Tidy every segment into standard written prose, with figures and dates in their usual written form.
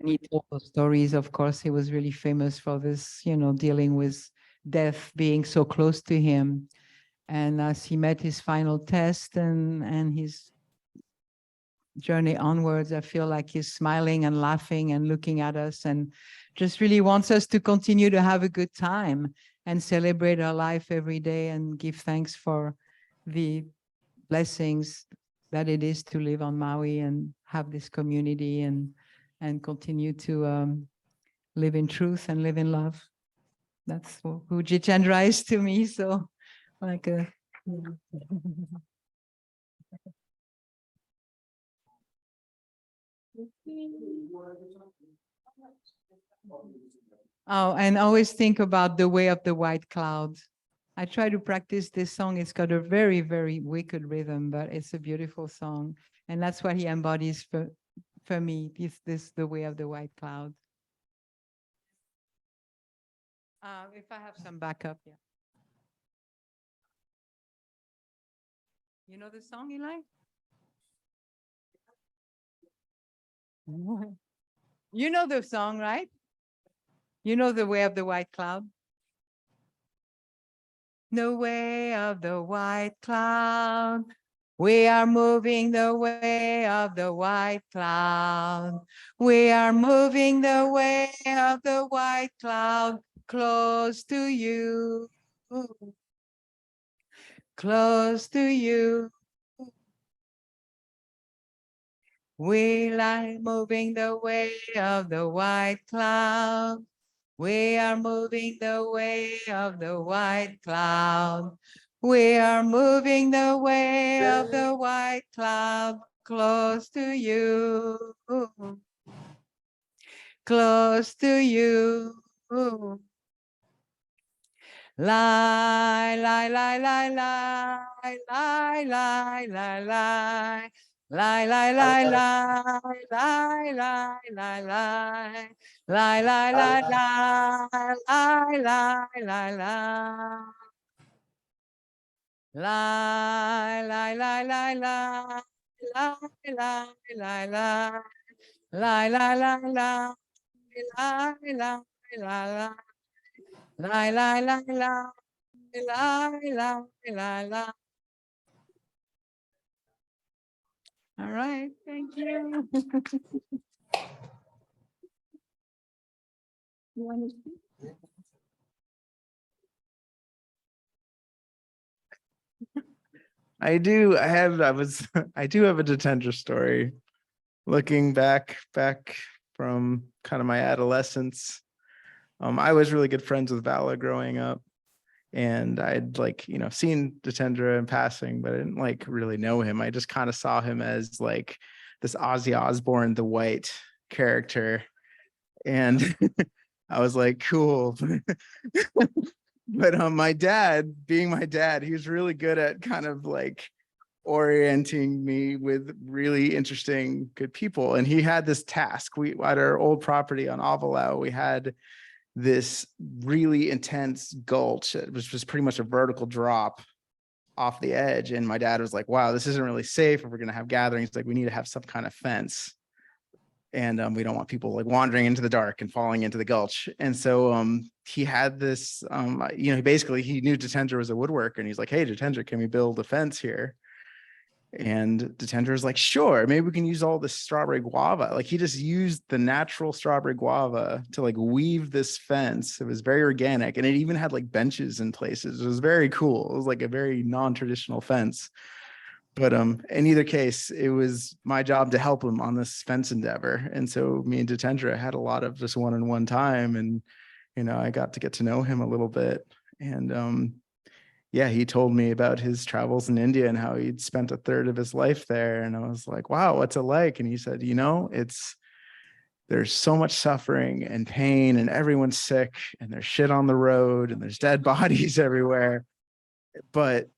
He told those stories. Of course, he was really famous for this, dealing with death being so close to him. And as he met his final test and his journey onwards, I feel like he's smiling and laughing and looking at us and just really wants us to continue to have a good time and celebrate our life every day and give thanks for the blessings that it is to live on Maui and have this community and continue to live in truth and live in love. That's who Jitendra is to me. So like a oh, and always think about the way of the white cloud. I try to practice this song. It's got a very, very wicked rhythm, but it's a beautiful song. And that's what he embodies for me, this the way of the white cloud. If I have some backup, yeah. You know the song, Eli? You know the song, right? You know the way of the white cloud? The way of the white cloud. We are moving the way of the white cloud. We are moving the way of the white cloud close to you. Close to you. We lie moving the way of the white cloud. We are moving the way of the white cloud. We are moving the way of the white cloud close to you. Close to you. Lie, lie, lie, lie, lie, lie, lie, lie, lie. Lie, lie, lie, lie, lie, lie, lie, lie. Lie, lie, lie, lie, lie, lie, lie, lie. Lie, lie, lie, lie, lie. Lie, lie, lie, lie. Lie, lie, lie, lie. Lie, lie, lie, lie. Lie, lie, lie, lie. Lie, lie, lie, lie. All right, thank you. You want to speak? I do. I do have a Jitendra story. Looking back from kind of my adolescence. I was really good friends with Vala growing up. And I'd seen Jitendra in passing, but I didn't really know him. I just kind of saw him as this Ozzy Osbourne, the white character. And I was like, cool. But my dad, being my dad, he was really good at kind of orienting me with really interesting, good people. And he had this task. We at our old property on Avalao, we had this really intense gulch. It was just pretty much a vertical drop off the edge. And my dad was like, wow, this isn't really safe if we're going to have gatherings. We need to have some kind of fence. And we don't want people wandering into the dark and falling into the gulch. And so he had this, basically he knew Jitendra was a woodworker, and he's like, hey, Jitendra, can we build a fence here? And Jitendra was like, sure, maybe we can use all this strawberry guava. He just used the natural strawberry guava to weave this fence. It was very organic, and it even had benches in places. It was very cool. It was a very non-traditional fence. But in either case, it was my job to help him on this fence endeavor. And so me and Jitendra had a lot of just one-on-one time, and I got to get to know him a little bit. And yeah, he told me about his travels in India and how he'd spent a third of his life there. And I was like, wow, what's it like? And he said, there's so much suffering and pain, and everyone's sick, and there's shit on the road, and there's dead bodies everywhere. But,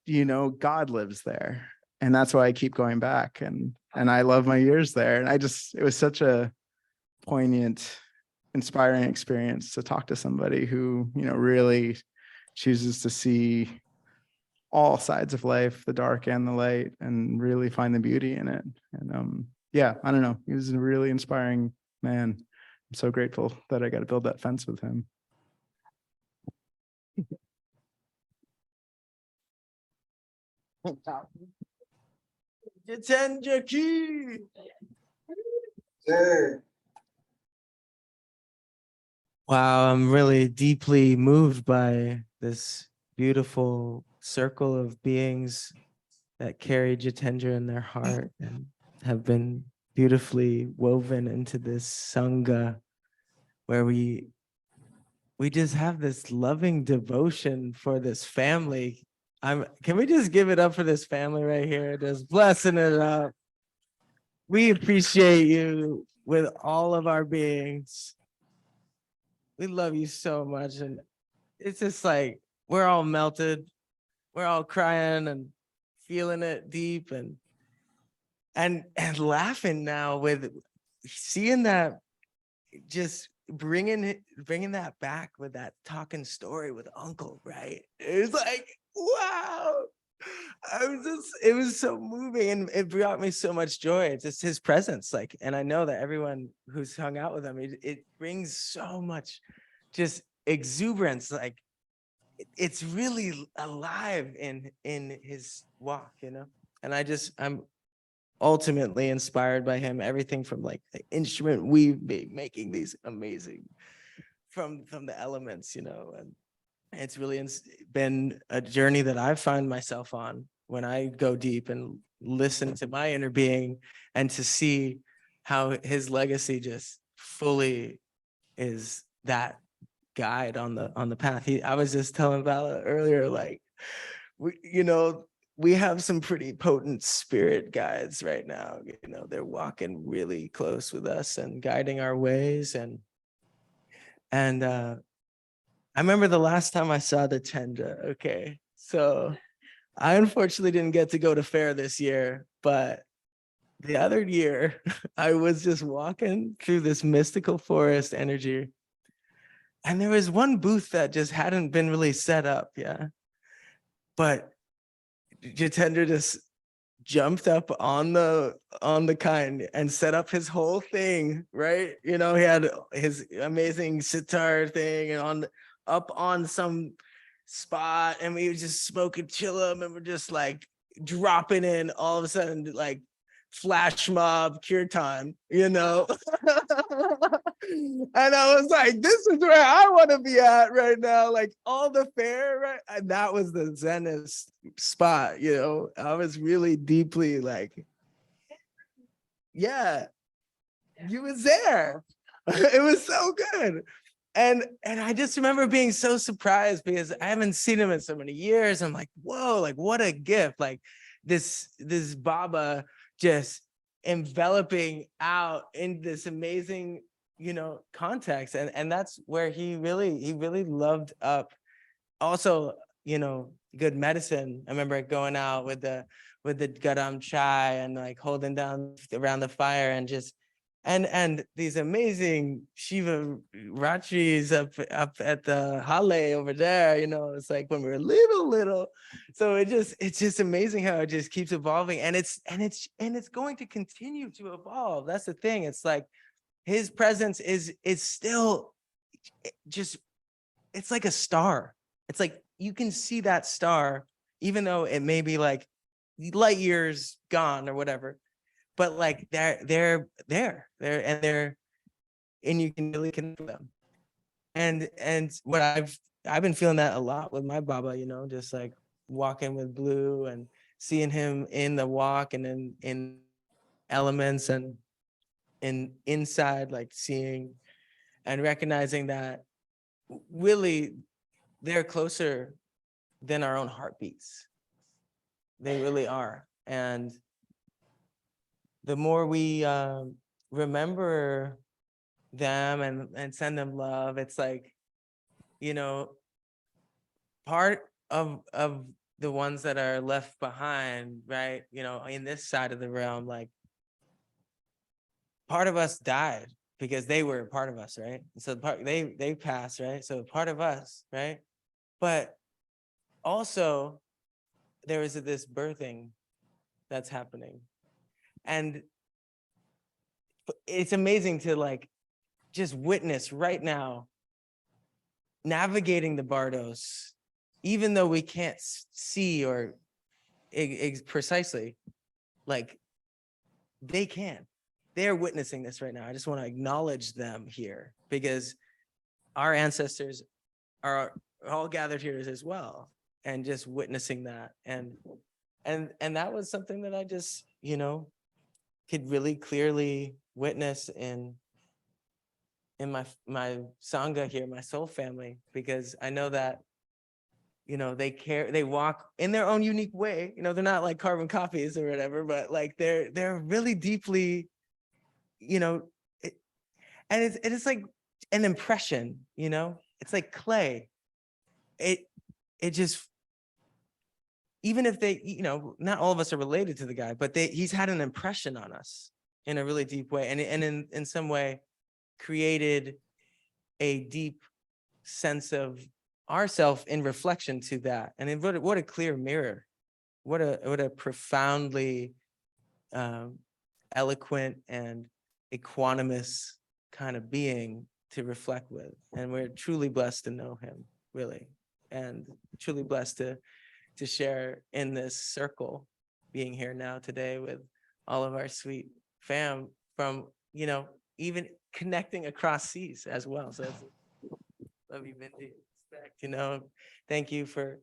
God lives there. And that's why I keep going back. And I love my years there. And it was such a poignant, inspiring experience to talk to somebody who, really chooses to see all sides of life, the dark and the light, and really find the beauty in it. And yeah, I don't know. He was a really inspiring man. I'm so grateful that I got to build that fence with him. Jitendra ki. Wow, I'm really deeply moved by this beautiful circle of beings that carry Jitendra in their heart and have been beautifully woven into this sangha where we just have this loving devotion for this family. Can we just give it up for this family right here? Just blessing it up. We appreciate you with all of our beings. We love you so much. And it's just like, we're all melted. We're all crying and feeling it deep and laughing now with seeing that, just bringing that back with that talking story with Uncle, right? It's like, wow. It was so moving and it brought me so much joy. It's just his presence, like, and I know that everyone who's hung out with him, it brings so much just exuberance. Like it's really alive in his walk, you know? And I'm ultimately inspired by him. Everything from like the instrument we've been making these amazing from the elements, you know, and it's really been a journey that I find myself on when I go deep and listen to my inner being and to see how his legacy just fully is that guide on the path. I was just telling Vala earlier, like, we have some pretty potent spirit guides right now. You know, they're walking really close with us and guiding our ways. And I remember the last time I saw the Tendra. Okay, so I unfortunately didn't get to go to fair this year, but the other year I was just walking through this mystical forest energy. And there was one booth that just hadn't been really set up, yeah. But Jitendra just jumped up on the kind and set up his whole thing, right? You know, he had his amazing sitar thing and up on some spot, and we were just smoking chillum, and we're just like dropping in all of a sudden, like flash mob cure time, you know. And I was like, this is where I want to be at right now, like all the fair, right? And that was the zenith spot, you know. I was really deeply like, yeah, you was there. It was so good. And I just remember being so surprised because I haven't seen him in so many years. I'm like, whoa, like what a gift. Like this Baba just enveloping out in this amazing, you know, context. And that's where he really loved up. Also, you know, good medicine. I remember going out with the garam chai and like holding down around the fire and just and these amazing Shiva Ratris up at the Hale over there, you know, it's like when we were little. So it's just amazing how it just keeps evolving, and it's going to continue to evolve. That's the thing. It's like his presence is still just, it's like a star. It's like you can see that star, even though it may be like light years gone or whatever. But like they're and you can really connect with them. And what I've been feeling that a lot with my Baba, you know, just like walking with Blue and seeing him in the walk and in elements and inside, like seeing and recognizing that really they're closer than our own heartbeats. They really are. And the more we remember them and send them love, it's like, you know, part of the ones that are left behind, right? You know, in this side of the realm, like part of us died because they were part of us, right? So they passed, right? So part of us, right? But also there is this birthing that's happening. And it's amazing to like just witness right now, navigating the bardos, even though we can't see or precisely, like they can. They're witnessing this right now. I just want to acknowledge them here because our ancestors are all gathered here as well, and just witnessing that. And that was something that I just, you know, could really clearly witness in my Sangha here, my soul family, because I know that, you know, they care, they walk in their own unique way. You know, they're not like carbon copies or whatever, but like they're really deeply, you know, and it's like an impression, you know, it's like clay. It just, even if they, you know, not all of us are related to the guy, but he's had an impression on us in a really deep way, and in some way created a deep sense of ourself in reflection to that. And what a clear mirror, what a profoundly eloquent and equanimous kind of being to reflect with. And we're truly blessed to know him, really, and truly blessed to share in this circle, being here now today with all of our sweet fam from, you know, even connecting across seas as well. So that's, love you, Mindy. Respect, you know, thank you for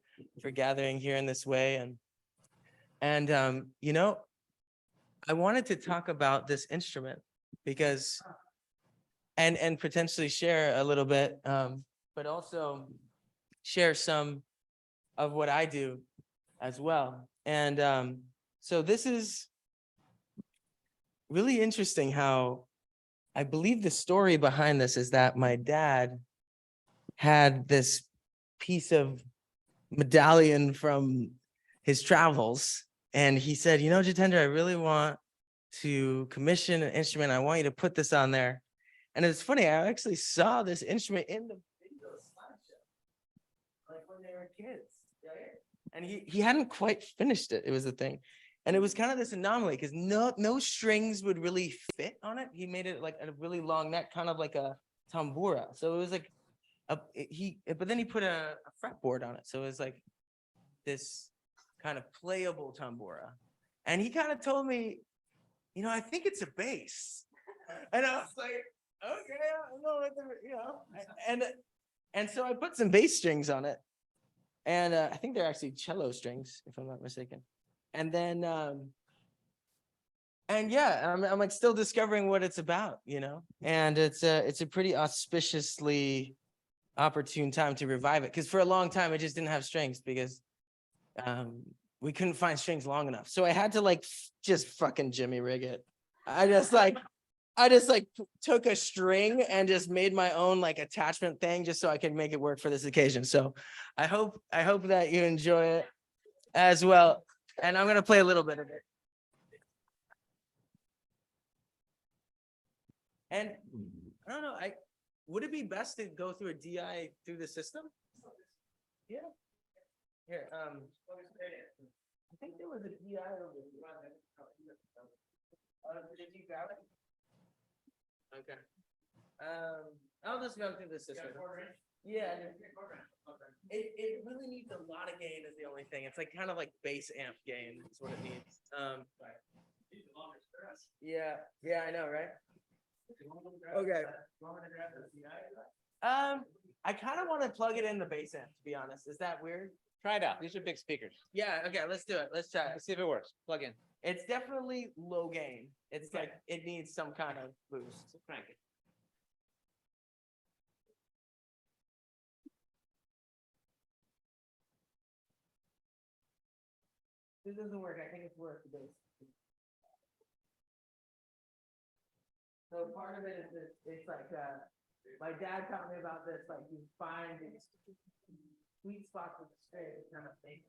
gathering here in this way. And you know, I wanted to talk about this instrument because, and potentially share a little bit, but also share some of what I do as well. And so this is really interesting how I believe the story behind this is that my dad had this piece of medallion from his travels. And he said, you know, Jitendra, I really want to commission an instrument. I want you to put this on there. And it's funny, I actually saw this instrument in the video slideshow, like when they were kids, right? And he hadn't quite finished it. It was the thing. And it was kind of this anomaly because no strings would really fit on it. He made it like a really long neck, kind of like a tambura. So it was like but then he put a fretboard on it. So it was like this kind of playable tambura. And he kind of told me, you know, I think it's a bass. And I was like, okay, I don't know what you know. And so I put some bass strings on it. And I think they're actually cello strings, if I'm not mistaken. And then, and yeah, I'm like still discovering what it's about, you know. And it's a pretty auspiciously opportune time to revive it, because for a long time it just didn't have strings because we couldn't find strings long enough. So I had to like just fucking Jimmy rig it. I just like took a string and just made my own like attachment thing just so I could make it work for this occasion. So I hope that you enjoy it as well. And I'm gonna play a little bit of it. And I don't know, would it be best to go through a DI through the system? Yeah. Here, I think there was a DI over here. Did you grab it? Okay. I'll just go through the system. Yeah. It really needs a lot of gain is the only thing. It's like kind of like bass amp gain is what it needs. Yeah, I know, right? Okay. I kind of want to plug it in the bass amp, to be honest. Is that weird? Try it out. These are big speakers. Yeah, okay, let's do it. Let's try it. Let's see if it works. Plug in. It's definitely low gain. It's like it needs some kind of boost. So crank it. This doesn't work. I think it's worth the bass. So part of it is that it's like my dad taught me about this, like you find these sweet spots with the string kind of thing.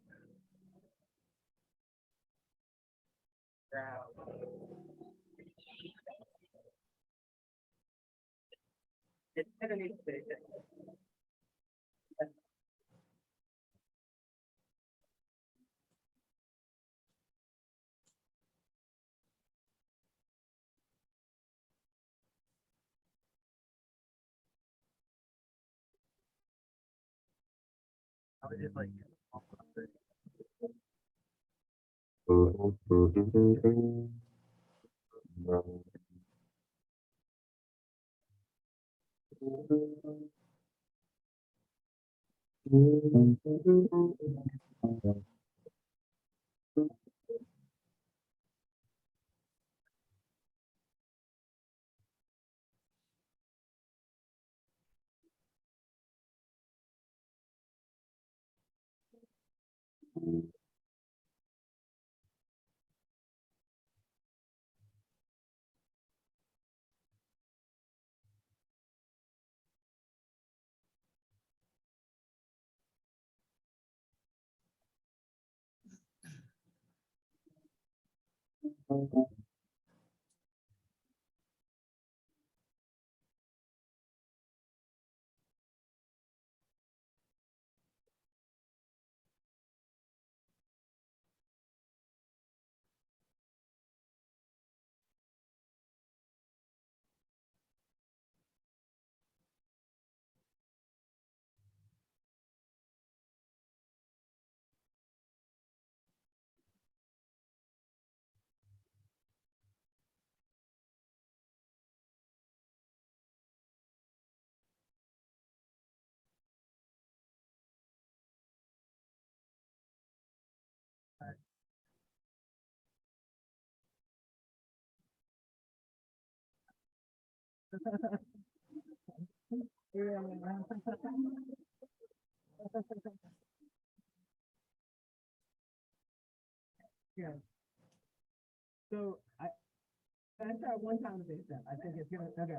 It's kind of neat. Yeah. So I try one time to that. I think it's gonna, okay.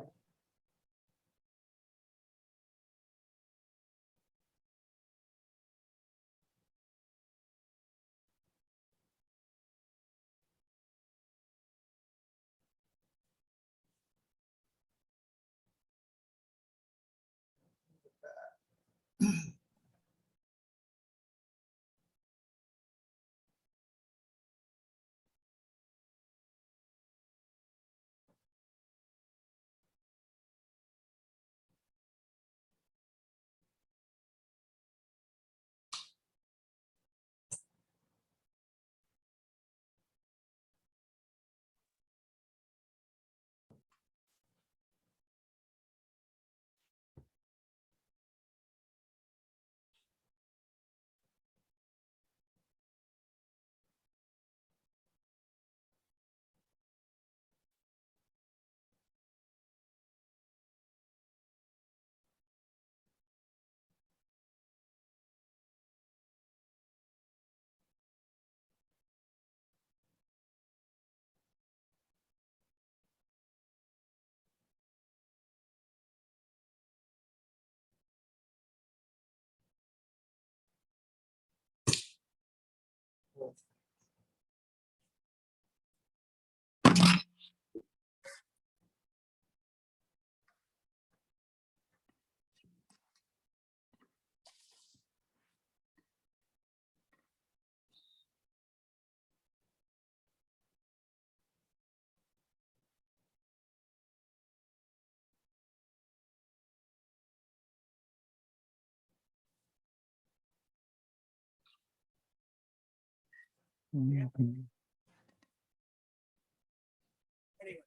Anyway,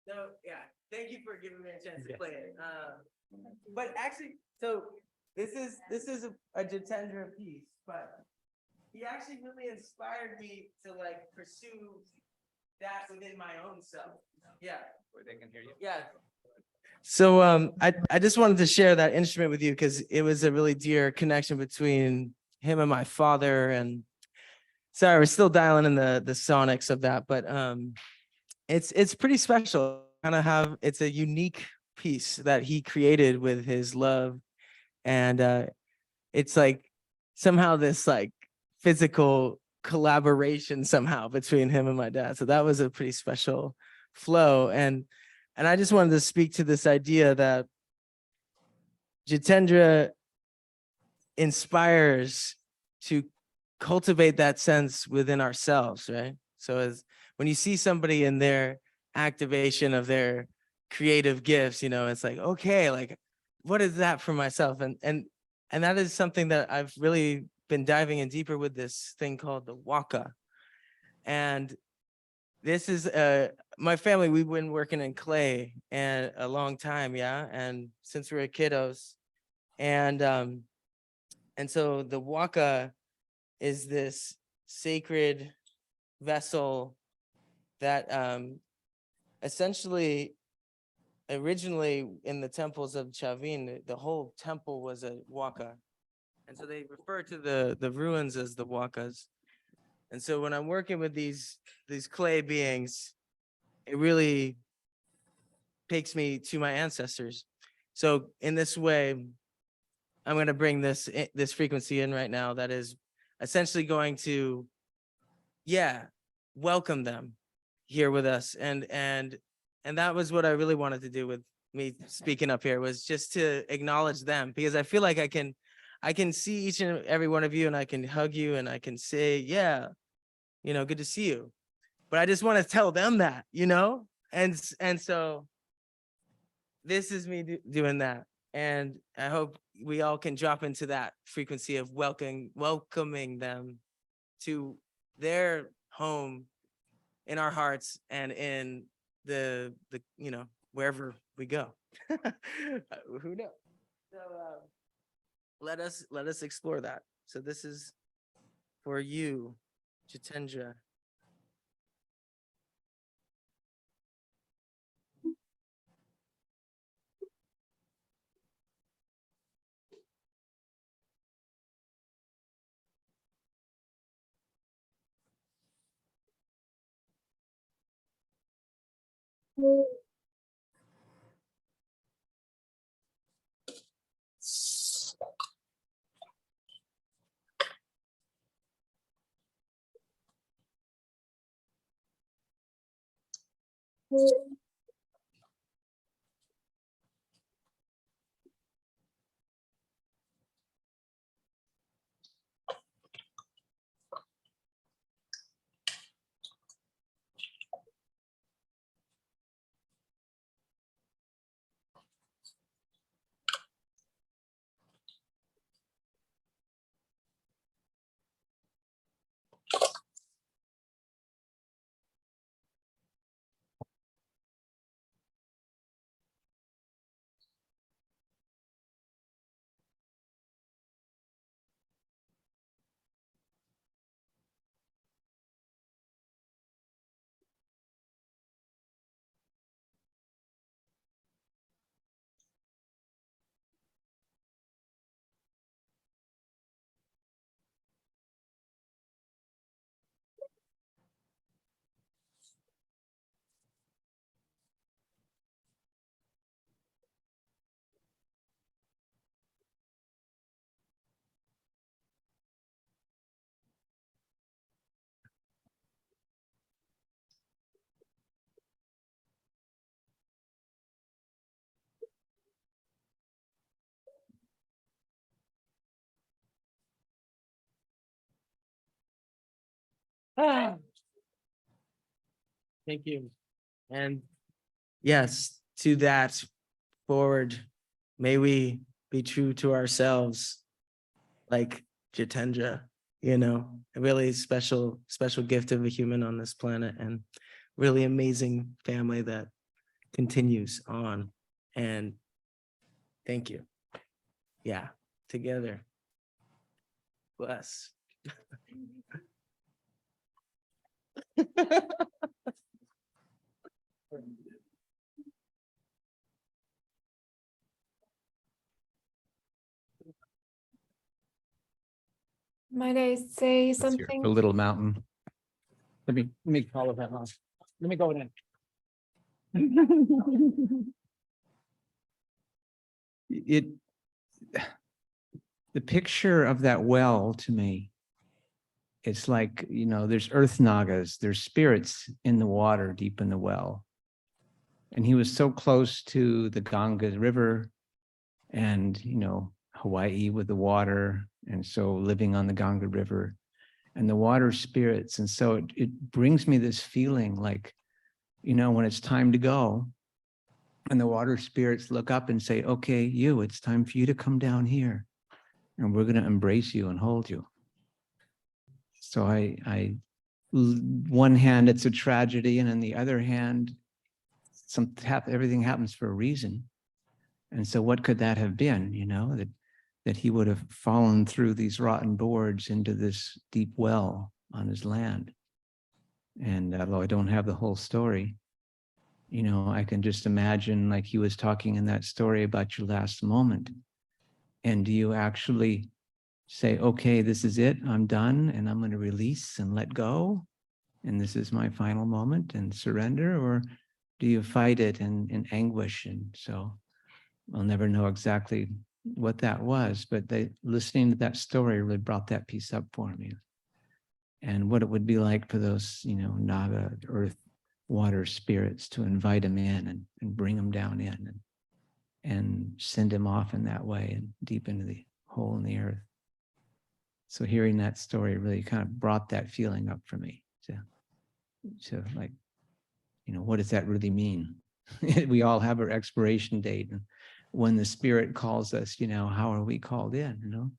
so yeah, thank you for giving me a chance to play it. But actually, so this is a Jitendra piece, but he actually really inspired me to like pursue that within my own self. Yeah. Where they can hear you. Yeah. So I just wanted to share that instrument with you because it was a really dear connection between him and my father. And sorry, we're still dialing in the sonics of that, but it's pretty special. It's a unique piece that he created with his love. And it's like somehow this like physical collaboration somehow between him and my dad. So that was a pretty special flow. And I just wanted to speak to this idea that Jitendra inspires to cultivate that sense within ourselves, right? So as when you see somebody in their activation of their creative gifts, you know, it's like, okay, like what is that for myself? And that is something that I've really been diving in deeper with this thing called the waka. And this is my family, we've been working in clay and a long time, yeah. And since we were kiddos. And so the waka is this sacred vessel that essentially originally in the temples of Chavin, the whole temple was a waka. And so they refer to the ruins as the wakas. And so when I'm working with these clay beings, it really takes me to my ancestors. So in this way, I'm going to bring this frequency in right now that is essentially going to, welcome them here with us. And that was what I really wanted to do with me speaking up here, was just to acknowledge them, because I feel like I can see each and every one of you, and I can hug you, and I can say, good to see you. But I just want to tell them that, and so this is me doing that. And I hope we all can drop into that frequency of welcoming them to their home in our hearts and in the wherever we go. Who knows? So let us explore that. So this is for you, Jitendra. Thank you. And yes, to that forward, may we be true to ourselves, like Jitendra, a really special gift of a human on this planet, and really amazing family that continues on. And thank you. Yeah, together. Bless. Might I say That's your something? little mountain. Let me follow that on. Let me go in. The picture of that well to me, it's like, there's earth nagas, there's spirits in the water deep in the well. And he was so close to the Ganga River and, Hawaii with the water, and so living on the Ganga River and the water spirits. And so it brings me this feeling like, when it's time to go and the water spirits look up and say, okay, it's time for you to come down here and we're going to embrace you and hold you. So one hand, it's a tragedy, and on the other hand, everything happens for a reason. And so what could that have been, that he would have fallen through these rotten boards into this deep well on his land? And although I don't have the whole story, I can just imagine, like he was talking in that story about your last moment. And do you actually say, okay, this is it, I'm done, and I'm going to release and let go, and this is my final moment, and surrender? Or do you fight it in anguish? And so I'll never know exactly what that was, but listening to that story really brought that piece up for me. And what it would be like for those, Naga, earth, water spirits to invite him in and bring him down in and send him off in that way and deep into the hole in the earth. So hearing that story really kind of brought that feeling up for me to like, what does that really mean? We all have our expiration date, and when the spirit calls us, how are we called in,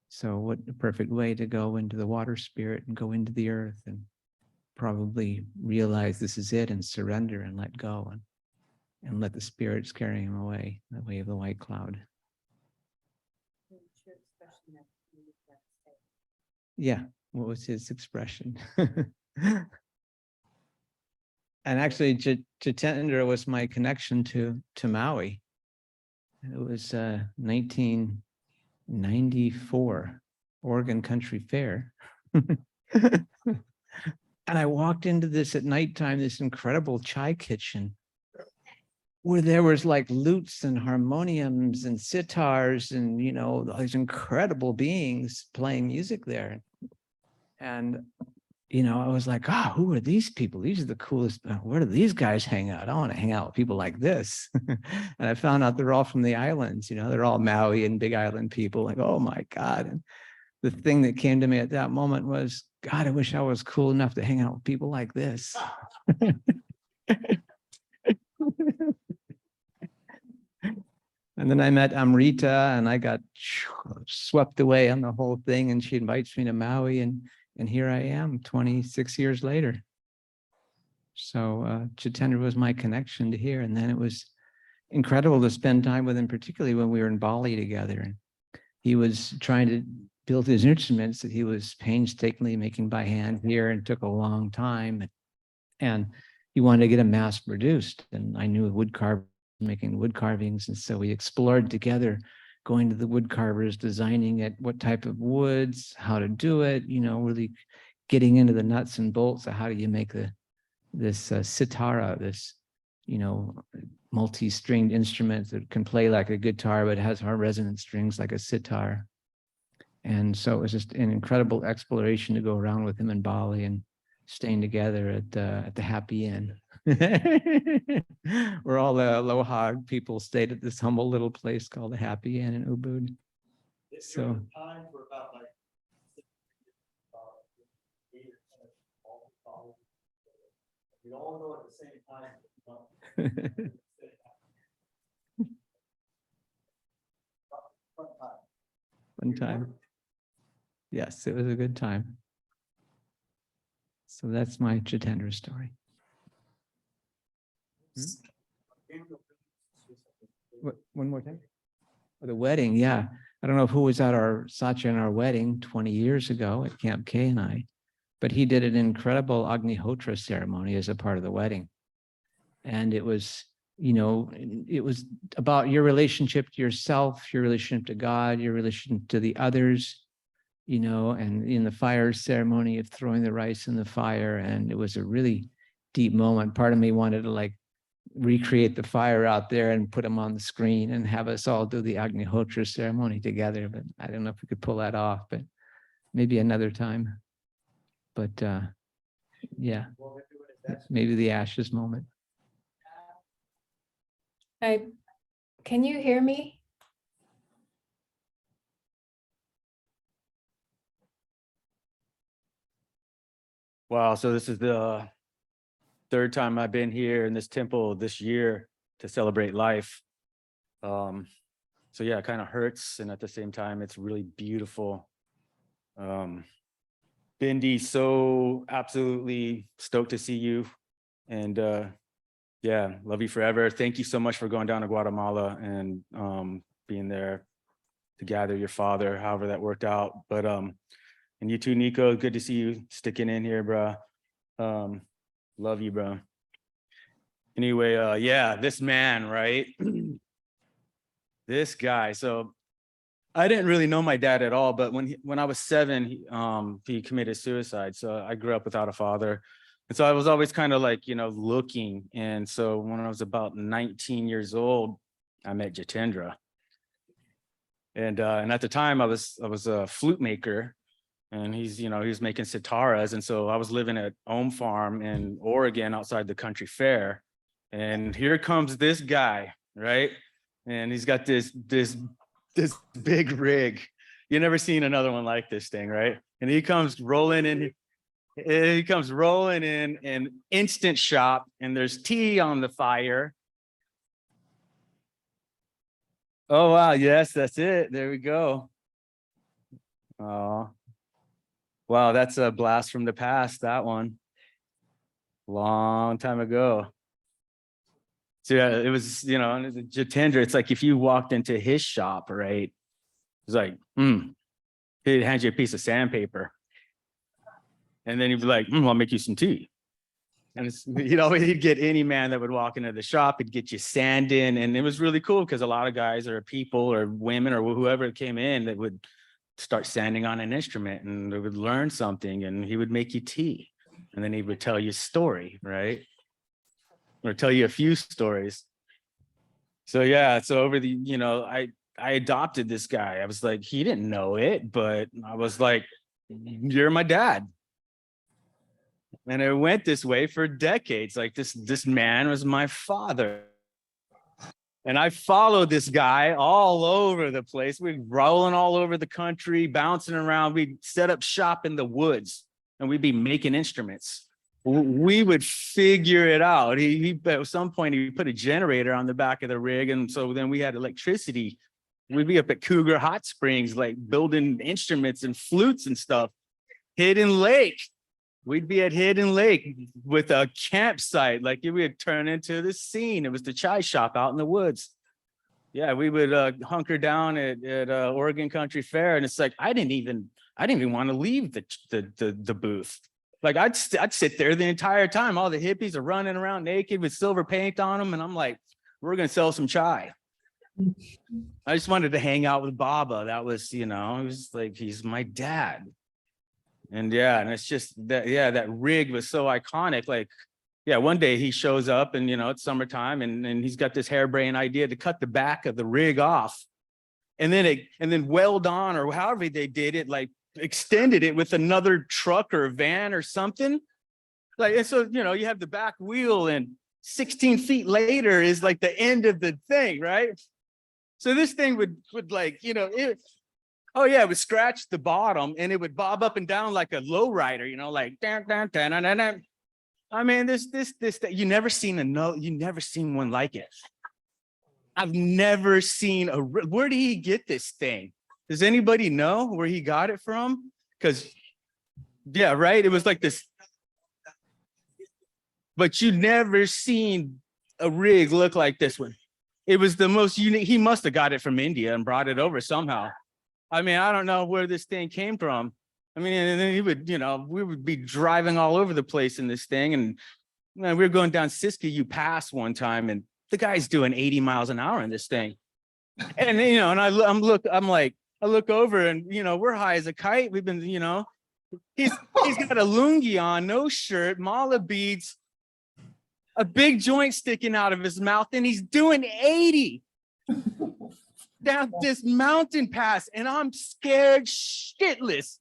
So what a perfect way to go into the water spirit and go into the earth and probably realize this is it and surrender and let go and let the spirits carry him away, the way of the white cloud. Yeah, what was his expression? And actually, Jitendra was my connection to Maui. It was 1994 Oregon Country Fair. And I walked into this at nighttime, this incredible chai kitchen, where there was like lutes and harmoniums and sitars and, these incredible beings playing music there. And, I was like, who are these people? These are the coolest. Where do these guys hang out? I want to hang out with people like this. And I found out they're all from the islands, they're all Maui and Big Island people. Like, oh my God. And the thing that came to me at that moment was, God, I wish I was cool enough to hang out with people like this. And then I met Amrita, and I got swept away on the whole thing. And she invites me to Maui, and here I am 26 years later. So Jitendra was my connection to here. And then it was incredible to spend time with him, particularly when we were in Bali together. And he was trying to build his instruments that he was painstakingly making by hand here, and took a long time. And he wanted to get them mass produced. And I knew making wood carvings. And so we explored together, going to the wood carvers, designing it, what type of woods, how to do it, really getting into the nuts and bolts of how do you make this sitara, this, multi-stringed instrument that can play like a guitar, but has hard resonant strings like a sitar. And so it was just an incredible exploration to go around with him in Bali and staying together at the Happy Inn, where all the Aloha people stayed at this humble little place called the Happy Inn in Ubud. So we all go at the same time. One time. Yes, it was a good time. So that's my Jitendra story. One more time? Oh, the wedding, yeah. I don't know who was at our Satya and our wedding 20 years ago at Camp K and I, but he did an incredible Agnihotra ceremony as a part of the wedding. And it was, it was about your relationship to yourself, your relationship to God, your relationship to the others, and in the fire ceremony of throwing the rice in the fire. And it was a really deep moment. Part of me wanted to recreate the fire out there and put them on the screen and have us all do the Agnihotra ceremony together. But I don't know if we could pull that off, but maybe another time. But yeah, maybe the ashes moment. Can you hear me? Wow, so this is the third time I've been here in this temple this year to celebrate life. So yeah, it kind of hurts, and at the same time, it's really beautiful. Bindi, so absolutely stoked to see you. And yeah, love you forever. Thank you so much for going down to Guatemala and being there to gather your father, however that worked out. But and you too, Nico, good to see you sticking in here, bro. Love you, bro. Anyway, yeah, this man, right? This guy. So I didn't really know my dad at all, but when I was 7, he committed suicide. So I grew up without a father. And so I was always kind of like, looking. And so when I was about 19 years old, I met Jitendra. And at the time I was a flute maker, and he was making sitaras. And so I was living at Ohm Farm in Oregon outside the country fair. And here comes this guy, right? And he's got this big rig. You never seen another one like this thing, right? And he comes rolling in. He comes rolling in an instant shop, and there's tea on the fire. Oh, wow. Yes, that's it. There we go. Oh, wow. That's a blast from the past, that one. Long time ago. So yeah, it was, Jitendra, it's like if you walked into his shop, right? It's like, he'd hand you a piece of sandpaper. And then he'd be like, I'll make you some tea. And he'd get any man that would walk into the shop, he'd get you sand in. And it was really cool because a lot of guys or people or women or whoever came in that would start sanding on an instrument, and they would learn something, and he would make you tea. And then he would tell you a story, right? Or tell you a few stories. So yeah, so over the, I adopted this guy. I was like, he didn't know it, but I was like, you're my dad. And it went this way for decades. Like this man was my father. And I followed this guy all over the place. We'd rolling all over the country, bouncing around. We'd set up shop in the woods, and we'd be making instruments. We would figure it out. He at some point he put a generator on the back of the rig, and so then we had electricity. We'd be up at Cougar Hot Springs, like building instruments and flutes and stuff. Hidden Lake. We'd be at Hidden Lake with a campsite. Like we would turn into the scene. It was the chai shop out in the woods. Yeah, we would hunker down at Oregon Country Fair, and it's like I didn't even want to leave the booth. Like I'd sit there the entire time. All the hippies are running around naked with silver paint on them, and I'm like, we're gonna sell some chai. I just wanted to hang out with Baba. That was, it was like he's my dad. And yeah, and it's just that, yeah, that rig was so iconic. Like, yeah, one day he shows up and it's summertime, and he's got this harebrained idea to cut the back of the rig off and then weld on, or however they did it, like extended it with another truck or van or something. Like, and so, you have the back wheel, and 16 feet later is like the end of the thing, right? So this thing would like, it would scratch the bottom, and it would bob up and down like a lowrider, like, dun, dun, dun, dun, dun, dun. I mean, this, you never seen one like it. I've never seen where did he get this thing? Does anybody know where he got it from? Because, yeah, right. It was like this, but you never seen a rig look like this one. It was the most unique. He must have got it from India and brought it over somehow. I mean, I don't know where this thing came from. I mean, and then he would, we would be driving all over the place in this thing. And we were going down Siskiyou Pass one time, and the guy's doing 80 miles an hour in this thing. And, and I look over, and, we're high as a kite. We've been, he's got a lungi on, no shirt, mala beads, a big joint sticking out of his mouth, and he's doing 80 down this mountain pass, and I'm scared shitless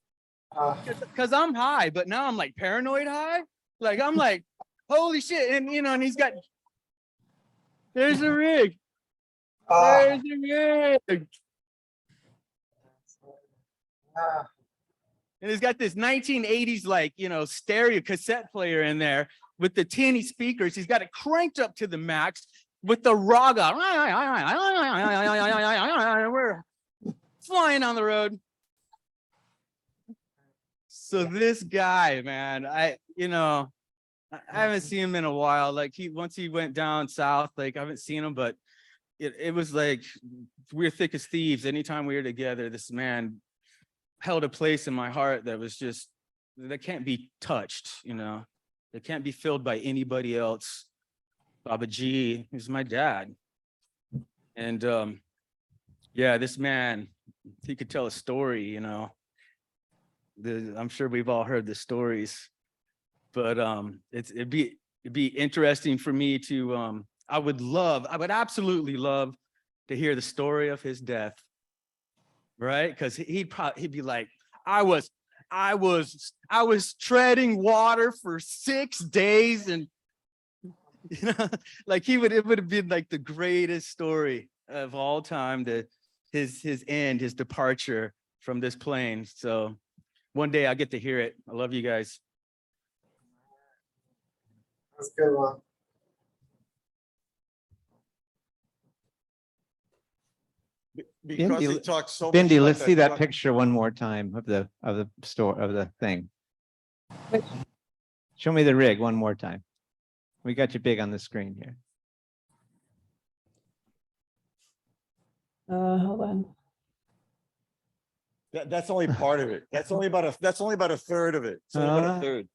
because I'm high, but now I'm like paranoid high. Like I'm like, holy shit. And and he's got, there's a rig. There's a rig. And he's got this 1980s, like, stereo cassette player in there with the tinny speakers. He's got it cranked up to the max with the raga. We're flying on the road. So this guy, man, I haven't seen him in a while. Like once he went down south, like I haven't seen him, but it was like we're thick as thieves. Anytime we were together, this man held a place in my heart that was just, that can't be touched, that can't be filled by anybody else. Baba G is my dad. And yeah, this man, he could tell a story, I'm sure we've all heard the stories, but it'd be interesting for me to I would absolutely love to hear the story of his death, right? Because he'd be like, I was treading water for 6 days, and like it would have been like the greatest story of all time, his end, his departure from this plane. So one day I'll get to hear it. I love you guys. That's a good one. Because he talked so much. Bindi, about let's see that truck. picture one more time of the store, of the thing. Which- Show me the rig one more time. We got you big on the screen here. Hold on. That's only part of it. That's only about a third of it. It's only about a third.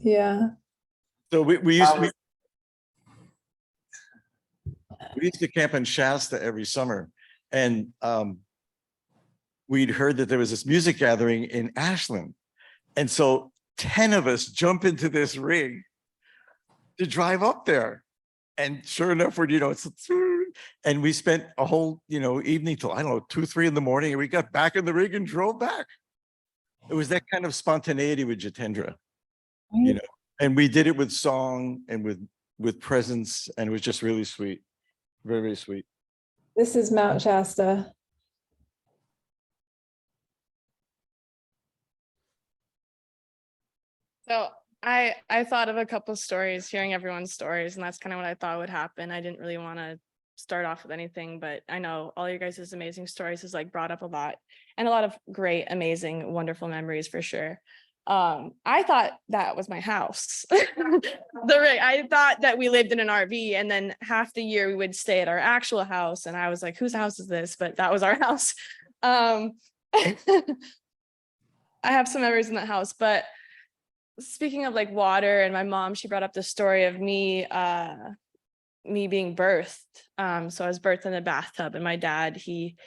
Yeah. So we used to camp in Shasta every summer, and we'd heard that there was this music gathering in Ashland. And so 10 of us jump into this rig to drive up there. And sure enough, and we spent a whole, evening till, I don't know, 2, 3 in the morning, and we got back in the rig and drove back. It was that kind of spontaneity with Jitendra, and we did it with song and with presence, and it was just really sweet. Very, very sweet. This is Mount Shasta. So I thought of a couple of stories, hearing everyone's stories, and that's kind of what I thought would happen. I didn't really want to start off with anything, but I know all you guys' amazing stories has like brought up a lot, and a lot of great, amazing, wonderful memories for sure. I thought that was my house. I thought that we lived in an RV, and then half the year we would stay at our actual house, and I was like, whose house is this? But that was our house. I have some memories in that house, but speaking of like water and my mom, she brought up the story of me being birthed. So I was birthed in a bathtub, and my dad, he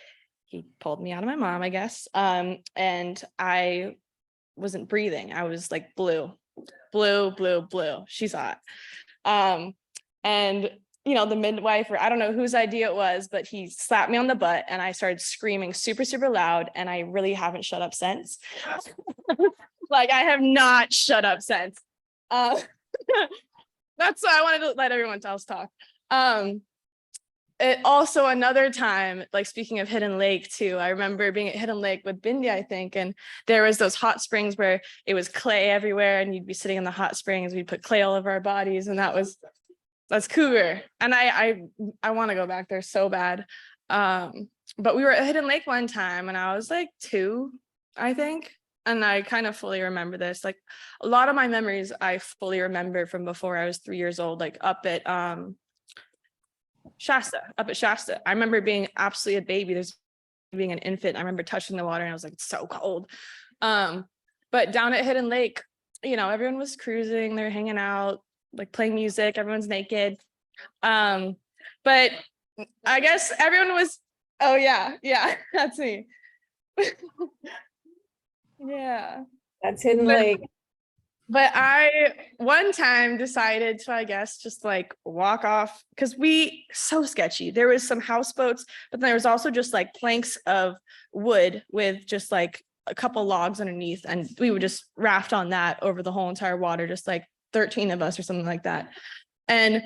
pulled me out of my mom, I guess. And I wasn't breathing. I was like blue. She saw it. And the midwife, or I don't know whose idea it was, but he slapped me on the butt, and I started screaming super, super loud. And I really haven't shut up since. Like, I have not shut up since. That's why I wanted to let everyone else talk. It also, another time, like speaking of Hidden Lake too, I remember being at Hidden Lake with Bindi, I think, and there was those hot springs where it was clay everywhere, and you'd be sitting in the hot springs, we'd put clay all over our bodies, and that's cougar. And I want to go back there so bad. But we were at Hidden Lake one time, and I was like 2, I think. And I kind of fully remember this. Like, a lot of my memories I fully remember from before I was 3 years old, like up at Shasta. I remember being absolutely a baby. Being an infant. I remember touching the water, and I was like, it's so cold. But down at Hidden Lake, everyone was cruising, they're hanging out, like playing music, everyone's naked. But I guess everyone was, oh yeah, that's me. Yeah, That's Hidden Lake. but I one time decided to, I guess, just like walk off, because so sketchy. There was some houseboats, but there was also just like planks of wood with just like a couple logs underneath, and we would just raft on that over the whole entire water, just like 13 of us or something like that. And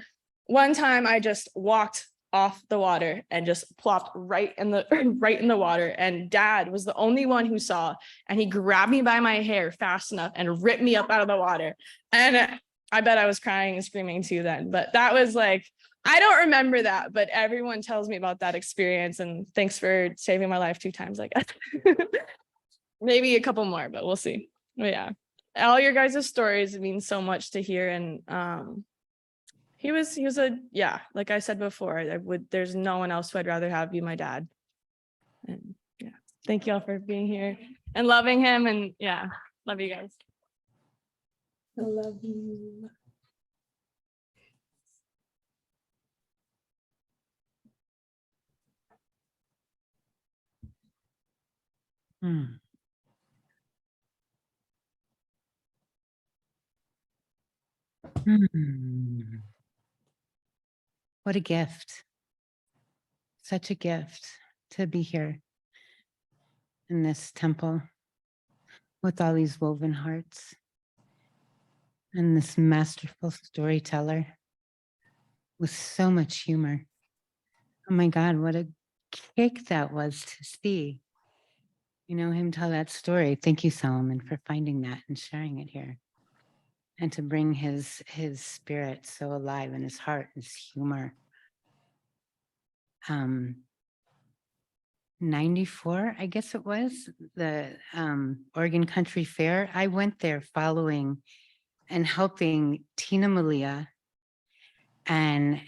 one time I just walked off the water and just plopped right in the water, and Dad was the only one who saw, and he grabbed me by my hair fast enough and ripped me up out of the water. And I bet I was crying and screaming too then, but that was like, I don't remember that, but everyone tells me about that experience, and thanks for saving my life 2 times, I guess. Maybe a couple more, but we'll see. But yeah, all your guys' stories mean so much to hear. And he was yeah, like I said before, there's no one else who I'd rather have be my dad. And yeah, thank you all for being here and loving him. And yeah, love you guys. I love you. Hmm. Hmm. What a gift. Such a gift to be here in this temple with all these woven hearts and this masterful storyteller with so much humor. Oh my God, what a kick that was to see, him tell that story. Thank you, Solomon, for finding that and sharing it here. And to bring his spirit so alive in his heart, his humor. 94, I guess it was, the Oregon Country Fair. I went there following and helping Tina Malia and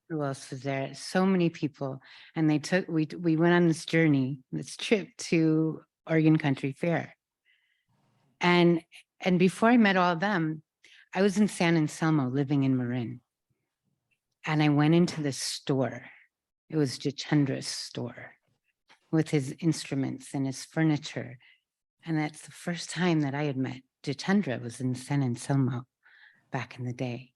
who else was there? So many people. And we went on this trip to Oregon Country Fair. And before I met all of them, I was in San Anselmo living in Marin. And I went into this store. It was Jitendra's store with his instruments and his furniture. And that's the first time that I had met Jitendra, was in San Anselmo back in the day.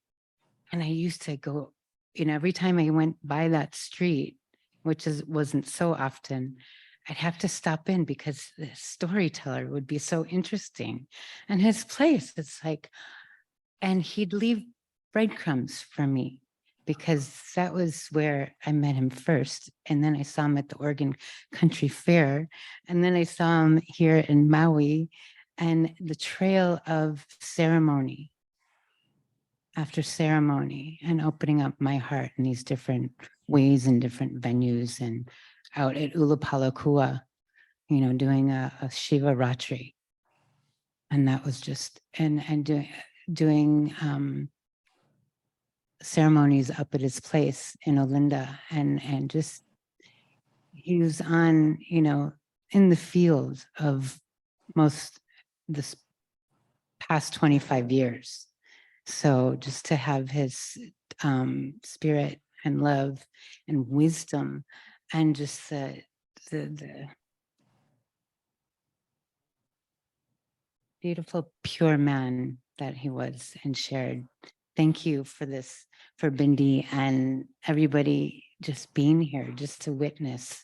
And I used to go, every time I went by that street, which wasn't so often, I'd have to stop in because the storyteller would be so interesting. And his place, it's like, and he'd leave breadcrumbs for me, because that was where I met him first. And then I saw him at the Oregon Country Fair. And then I saw him here in Maui, and the trail of ceremony after ceremony, and opening up my heart in these different ways and different venues, and out at Ulapalakua, doing a Shiva Ratri. And that was just, and doing ceremonies up at his place in Olinda, and just, he was on, in the field of this past 25 years. So just to have his spirit and love and wisdom, and just the beautiful, pure man that he was and shared. Thank you for this, for Bindi and everybody just being here, just to witness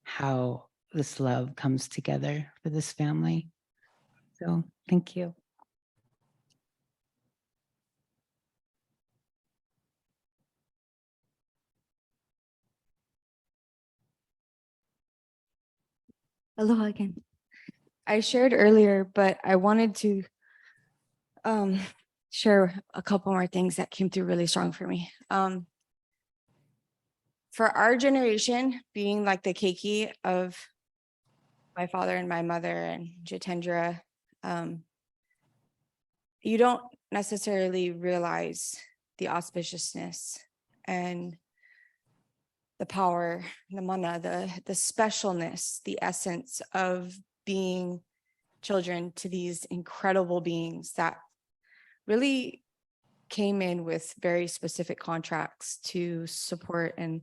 how this love comes together for this family. So thank you. Aloha again. I shared earlier, but I wanted to share a couple more things that came through really strong for me. For our generation, being like the keiki of my father and my mother and Jitendra, you don't necessarily realize the auspiciousness and the power, the mana, the specialness, the essence of being children to these incredible beings that really came in with very specific contracts to support and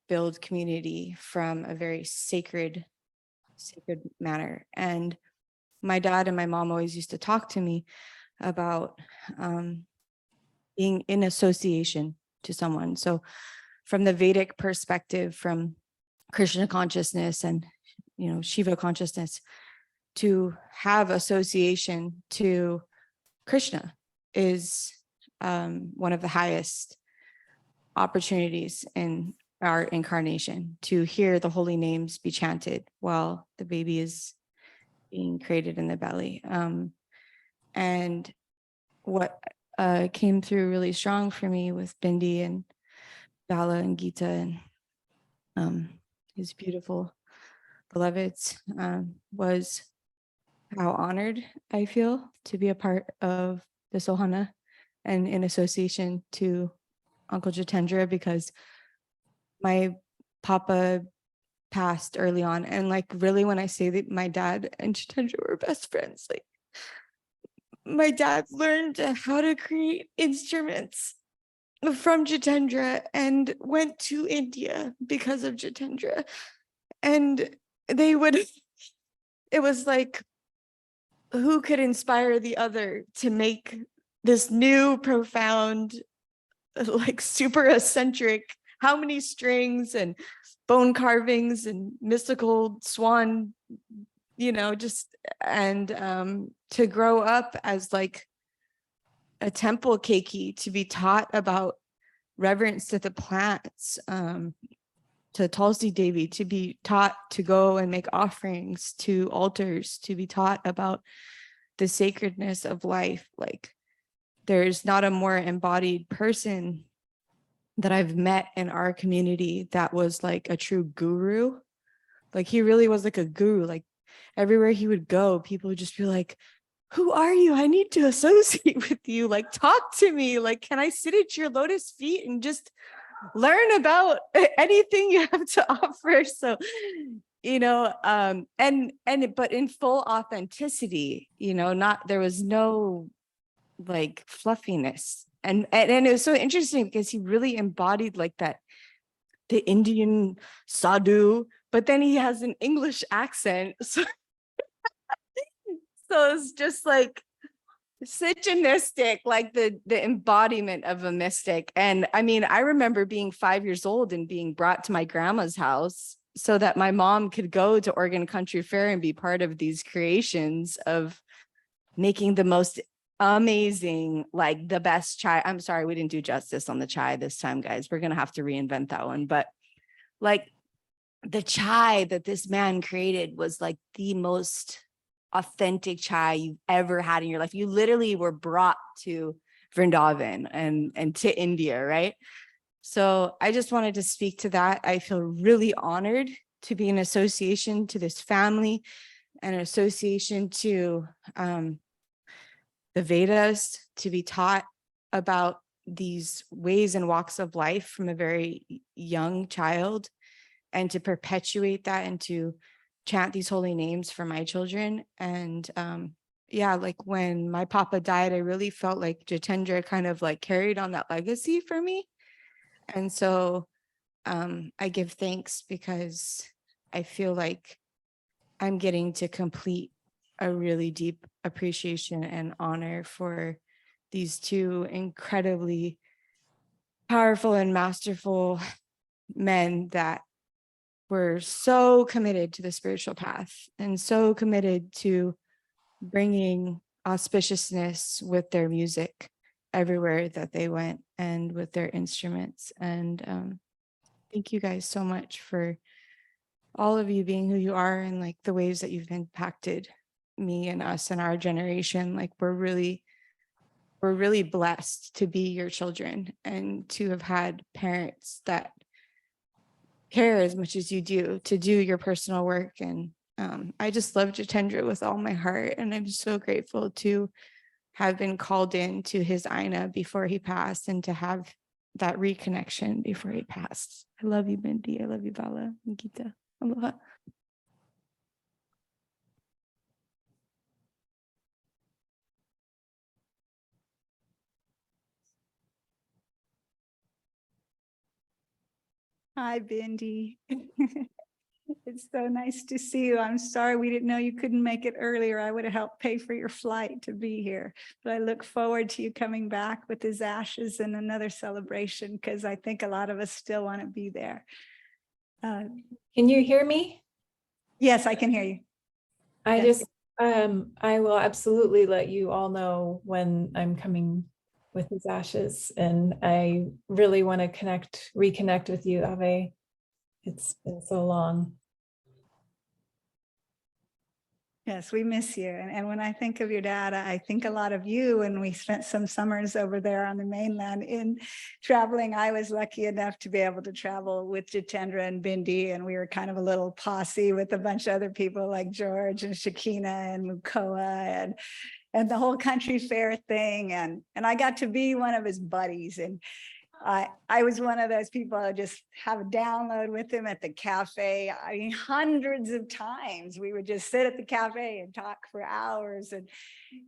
build community from a very sacred manner. And my dad and my mom always used to talk to me about being in association to someone. So from the Vedic perspective, from Krishna consciousness and Shiva consciousness, to have association to Krishna is one of the highest opportunities in our incarnation, to hear the holy names be chanted while the baby is being created in the belly. And what came through really strong for me with Bindi and Bala and Gita and his beautiful beloveds was how honored I feel to be a part of the Sohana and in association to Uncle Jitendra, because my papa passed early on. And like, really, when I say that my dad and Jitendra were best friends, like my dad learned how to create instruments from Jitendra and went to India because of Jitendra. And they would, it was like, who could inspire the other to make this new, profound, like super eccentric, how many strings and bone carvings and mystical swan, just, and to grow up as like a temple keiki, to be taught about reverence to the plants, to Tulsi Devi, to be taught to go and make offerings to altars, to be taught about the sacredness of life. Like, there's not a more embodied person that I've met in our community that was like a true guru. Like, he really was like a guru. Like, everywhere he would go, people would just be like, who are you? I need to associate with you. Like, talk to me. Like, can I sit at your lotus feet and just learn about anything you have to offer? So, but in full authenticity, not, there was no like fluffiness. And it was so interesting because he really embodied like that, the Indian sadhu, but then he has an English accent. So, so it's just like such a mystic, like the embodiment of a mystic. And I mean, I remember being 5 years old and being brought to my grandma's house so that my mom could go to Oregon Country Fair and be part of these creations of making the most amazing, like the best chai. I'm sorry, we didn't do justice on the chai this time, guys. We're going to have to reinvent that one. But like, the chai that this man created was like the most authentic chai you've ever had in your life. You literally were brought to Vrindavan and to India, right? So I just wanted to speak to that. I feel really honored to be in association to this family and an association to the Vedas, to be taught about these ways and walks of life from a very young child, and to perpetuate that and to chant these holy names for my children. And yeah, like when my papa died, I really felt like Jitendra kind of like carried on that legacy for me. And so I give thanks because I feel like I'm getting to complete a really deep appreciation and honor for these two incredibly powerful and masterful men that were so committed to the spiritual path and so committed to bringing auspiciousness with their music everywhere that they went and with their instruments. And thank you guys so much for all of you being who you are and like the ways that you've impacted me and us and our generation. Like, we're really blessed to be your children and to have had parents that care as much as you do to do your personal work. And I just love Jitendra with all my heart. And I'm so grateful to have been called in to his Aina before he passed and to have that reconnection before he passed. I love you, Bindi. I love you, Bala and Gita. Aloha. Hi, Bindi. It's so nice to see you. I'm sorry we didn't know you couldn't make it earlier. I would have helped pay for your flight to be here. But I look forward to you coming back with his ashes and another celebration, because I think a lot of us still want to be there. Can you hear me? Yes, I can hear you. I Yes. just, I will absolutely let you all know when I'm coming with his ashes. And I really want to reconnect with you, Ave. It's been so long. Yes, we miss you. And when I think of your dad, I think a lot of you. And we spent some summers over there on the mainland in traveling. I was lucky enough to be able to travel with Jitendra and Bindi. And we were kind of a little posse with a bunch of other people like George and Shakina and Mukoa and the whole country fair thing. And I got to be one of his buddies. And I was one of those people that just have a download with him at the cafe. I mean, hundreds of times we would just sit at the cafe and talk for hours.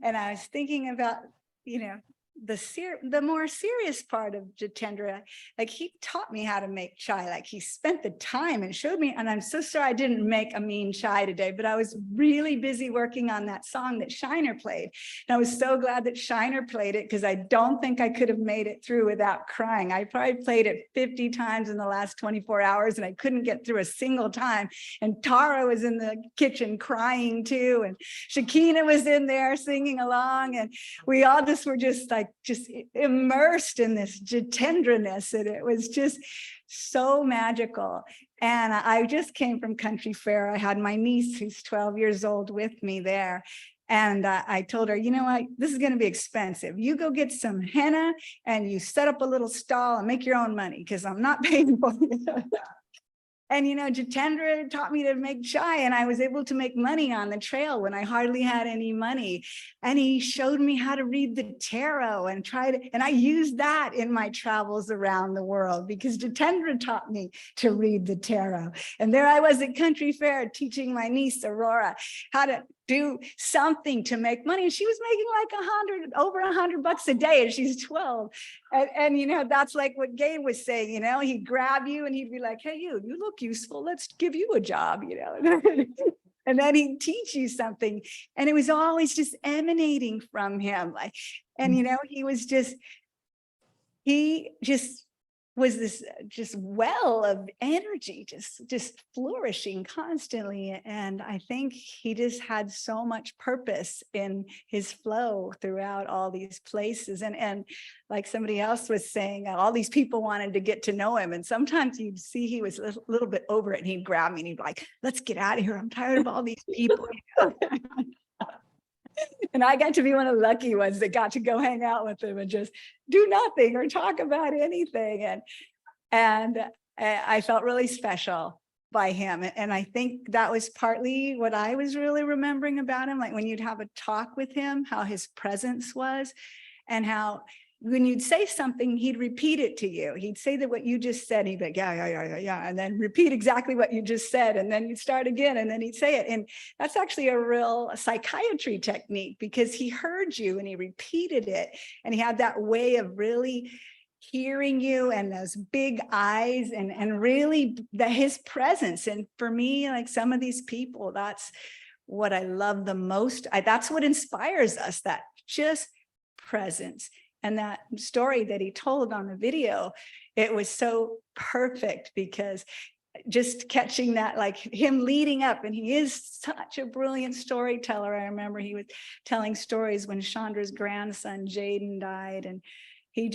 And I was thinking about, you know, the more serious part of Jitendra, like he taught me how to make chai, like he spent the time and showed me, and I'm so sorry I didn't make a mean chai today, but I was really busy working on that song that Shiner played. And I was so glad that Shiner played it because I don't think I could have made it through without crying. I probably played it 50 times in the last 24 hours and I couldn't get through a single time. And Tara was in the kitchen crying too. And Shakina was in there singing along. And we all just were just immersed in this Jitendra-ness, and it was just so magical. And I just came from country fair. I had my niece who's 12 years old with me there. And I told her, you know what, this is going to be expensive. You go get some henna and you set up a little stall and make your own money because I'm not paying for it. And, you know, Jitendra taught me to make chai, and I was able to make money on the trail when I hardly had any money. And he showed me how to read the tarot and and I used that in my travels around the world because Jitendra taught me to read the tarot. And there I was at country fair teaching my niece Aurora how to do something to make money. And she was making like over $100 a day, and she's 12. And you know, that's like what Gabe was saying, you know, he'd grab you and he'd be like, hey, you look useful. Let's give you a job, you know. And then he'd teach you something. And it was always just emanating from him. Like, and you know, he just was this just well of energy, just flourishing constantly. And I think he just had so much purpose in his flow throughout all these places. And like somebody else was saying, all these people wanted to get to know him. And sometimes you'd see he was a little bit over it and he'd grab me and he'd be like, let's get out of here. I'm tired of all these people. And I got to be one of the lucky ones that got to go hang out with him and just do nothing or talk about anything. And I felt really special by him. And I think that was partly what I was really remembering about him. Like when you'd have a talk with him, how his presence was, and how when you'd say something, he'd repeat it to you. He'd say that what you just said, he'd be like, yeah, and then repeat exactly what you just said. And then you'd start again, and then he'd say it. And that's actually a real psychiatry technique because he heard you and he repeated it. And he had that way of really hearing you and those big eyes and really his presence. And for me, like some of these people, that's what I love the most. That's what inspires us, that just presence. And that story that he told on the video, it was so perfect because just catching that, like him leading up, and he is such a brilliant storyteller. I remember he was telling stories when Chandra's grandson, Jaden, died, and he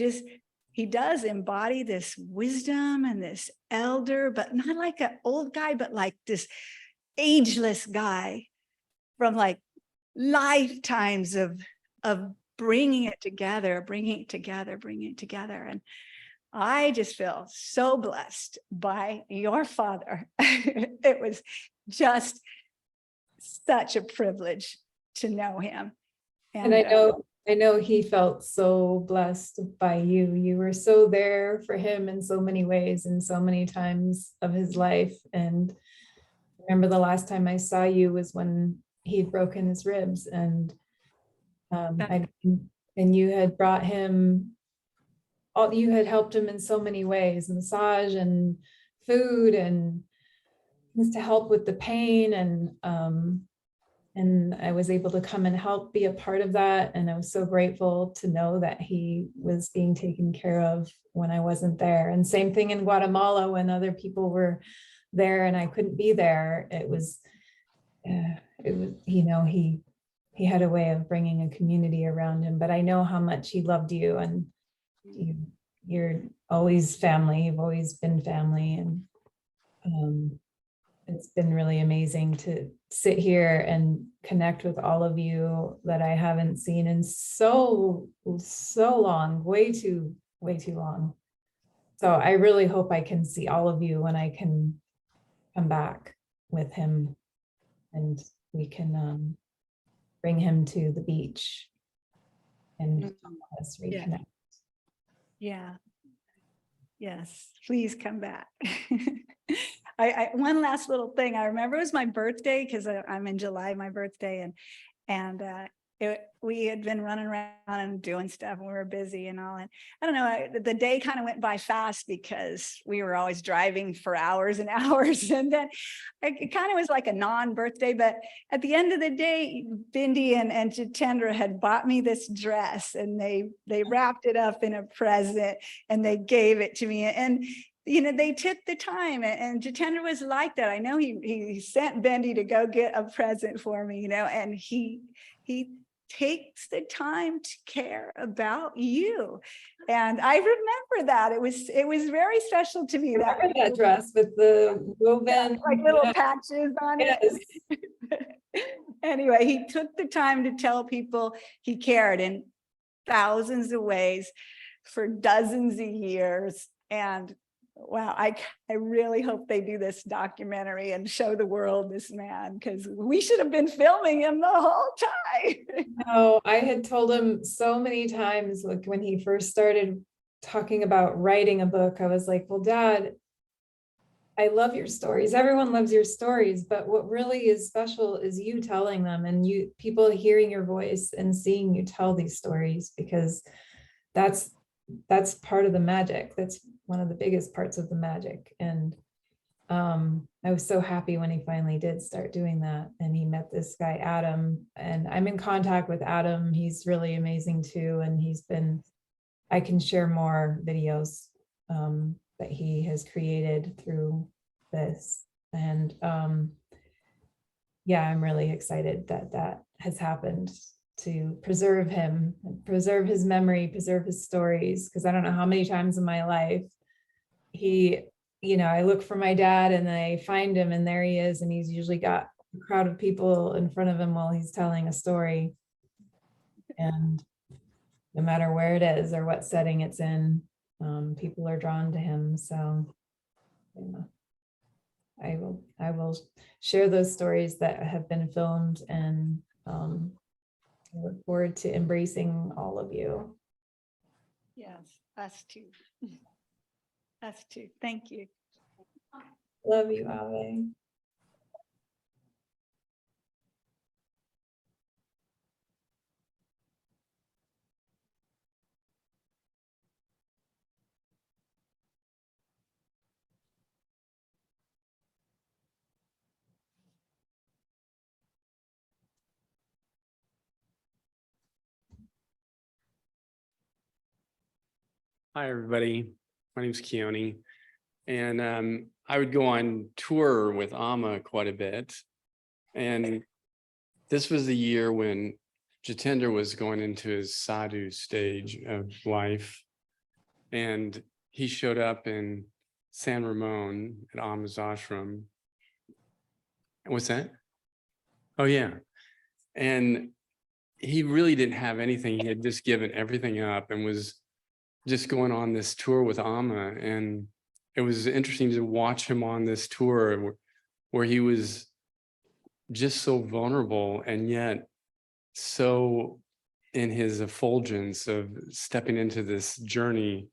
does embody this wisdom and this elder, but not like an old guy, but like this ageless guy from like lifetimes of bringing it together. And I just feel so blessed by your father. It was just such a privilege to know him. And I know he felt so blessed by you. You were so there for him in so many ways and so many times of his life. And I remember the last time I saw you was when he'd broken his ribs, and you had brought him, you had helped him in so many ways, massage and food and things to help with the pain. And I was able to come and help be a part of that. And I was so grateful to know that he was being taken care of when I wasn't there. And same thing in Guatemala when other people were there and I couldn't be there. It was, you know, he had a way of bringing a community around him, but I know how much he loved you, and you're always family. You've always been family. And it's been really amazing to sit here and connect with all of you that I haven't seen in so long, way too long. So I really hope I can see all of you when I can come back with him and we can bring him to the beach and help us reconnect. Yeah. Yes, please come back. One last little thing. I remember it was my birthday because I'm in July, my birthday, and we had been running around and doing stuff and we were busy and all. And I don't know, the day kind of went by fast because we were always driving for hours and hours. And then it kind of was like a non-birthday, but at the end of the day, Bindi and Jitendra had bought me this dress and they wrapped it up in a present and they gave it to me. And you know, they took the time, and Jitendra was like that. I know he sent Bindi to go get a present for me, you know, and he takes the time to care about you. And I remember that. It was very special to me. Remember that dress with the woven like little patches on yes. it. Anyway, he took the time to tell people he cared in thousands of ways for dozens of years. And wow, I really hope they do this documentary and show the world this man, because we should have been filming him the whole time. No, I had told him so many times, like when he first started talking about writing a book, I was like, well, Dad, I love your stories. Everyone loves your stories, but what really is special is you telling them and you people hearing your voice and seeing you tell these stories, because that's part of the magic. That's one of the biggest parts of the magic. And I was so happy when he finally did start doing that. And he met this guy, Adam, and I'm in contact with Adam. He's really amazing too. And I can share more videos that he has created through this. And yeah, I'm really excited that has happened, to preserve him, preserve his memory, preserve his stories. Because I don't know how many times in my life I look for my dad and I find him and there he is, and he's usually got a crowd of people in front of him while he's telling a story. And no matter where it is or what setting it's in, people are drawn to him. So I will share those stories that have been filmed, and I look forward to embracing all of you. Yes, us too. Us too. Thank you. Love you, Ave. Hi, everybody. My name is Keone, and I would go on tour with Amma quite a bit. And this was the year when Jitendra was going into his sadhu stage of life. And he showed up in San Ramon at Amma's ashram. What's that? Oh, yeah. And he really didn't have anything. He had just given everything up and was just going on this tour with Amma. And it was interesting to watch him on this tour where he was just so vulnerable and yet so in his effulgence of stepping into this journey.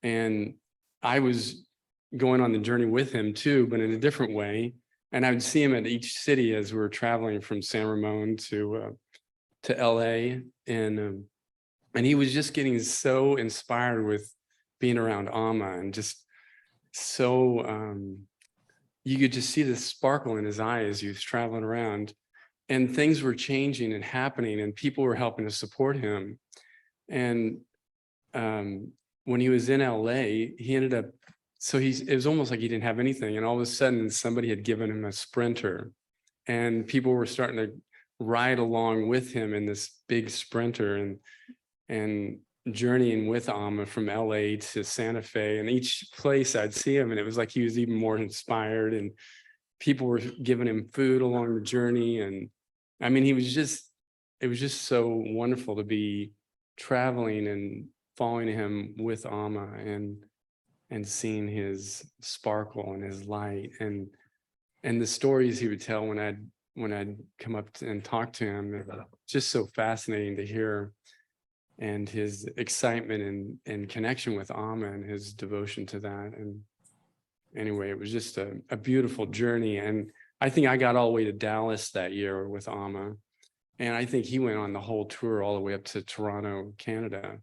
And I was going on the journey with him too, but in a different way. And I would see him at each city as we were traveling from San Ramon to LA. And he was just getting so inspired with being around Amma, and just so you could just see the sparkle in his eye as he was traveling around, and things were changing and happening, and people were helping to support him. And when he was in LA, he ended up, it was almost like he didn't have anything. And all of a sudden somebody had given him a Sprinter, and people were starting to ride along with him in this big Sprinter and journeying with Amma from LA to Santa Fe. And each place I'd see him, and it was like he was even more inspired, and people were giving him food along the journey. And I mean, it was just so wonderful to be traveling and following him with Amma and seeing his sparkle and his light and the stories he would tell when I'd come up and talk to him. Just so fascinating to hear, and his excitement and connection with Amma and his devotion to that. And anyway, it was just a beautiful journey. And I think I got all the way to Dallas that year with Amma. And I think he went on the whole tour all the way up to Toronto, Canada.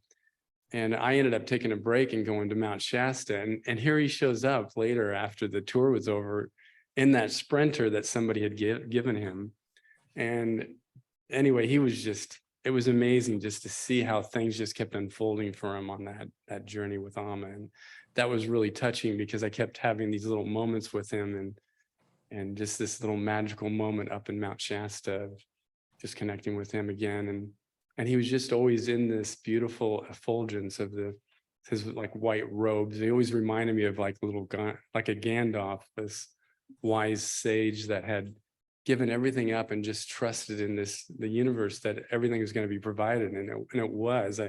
And I ended up taking a break and going to Mount Shasta. And here he shows up later after the tour was over in that Sprinter that somebody had given him. And anyway, it was amazing just to see how things just kept unfolding for him on that journey with Amma. And that was really touching because I kept having these little moments with him and just this little magical moment up in Mount Shasta, just connecting with him again. And he was just always in this beautiful effulgence of his like white robes. He always reminded me of like a Gandalf, this wise sage that had given everything up and just trusted in the universe that everything was going to be provided. And it was.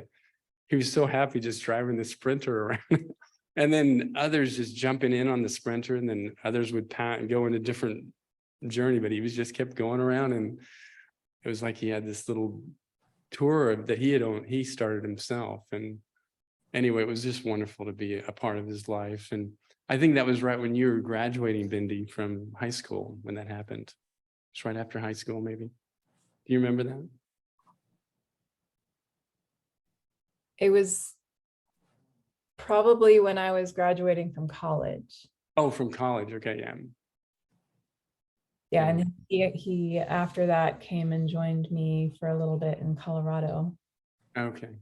He was so happy just driving the Sprinter around. And then others just jumping in on the Sprinter, and then others would go in a different journey, but he just kept going around. And it was like he had this little tour that he started himself. And anyway, it was just wonderful to be a part of his life. And I think that was right when you were graduating, Bindi, from high school when that happened. It's right after high school, maybe. Do you remember that? It was probably when I was graduating from college. Oh, from college. Okay, yeah. Yeah, and he after that came and joined me for a little bit in Colorado. Okay.